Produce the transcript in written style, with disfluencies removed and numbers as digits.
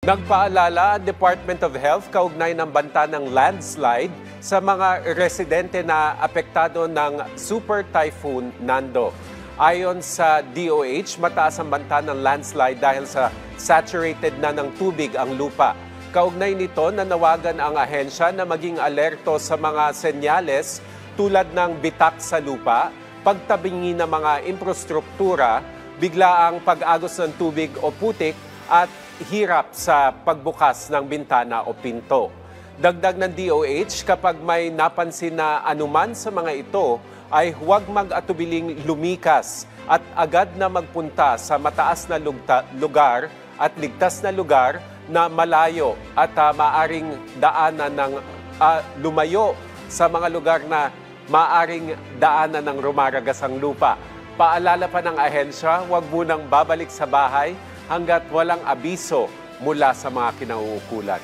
Nagpaalala ang Department of Health kaugnay ng banta ng landslide sa mga residente na apektado ng Super Typhoon Nando. Ayon sa DOH, mataas ang banta ng landslide dahil sa saturated na ng tubig ang lupa. Kaugnay nito, nanawagan ang ahensya na maging alerto sa mga senyales tulad ng bitak sa lupa, pagtabingi ng mga infrastruktura, biglaang pag-agos ng tubig o putik at hirap sa pagbukas ng bintana o pinto. Dagdag ng DOH, kapag may napansin na anuman sa mga ito, ay huwag mag-atubiling lumikas at agad na magpunta sa mataas na lugar at ligtas na lugar na malayo at maaring daanan ng lumayo sa mga lugar na maaring daanan ng rumaragasang lupa. Paalala pa ng ahensya, huwag munang babalik sa bahay hanggat walang abiso mula sa mga kinauukulan.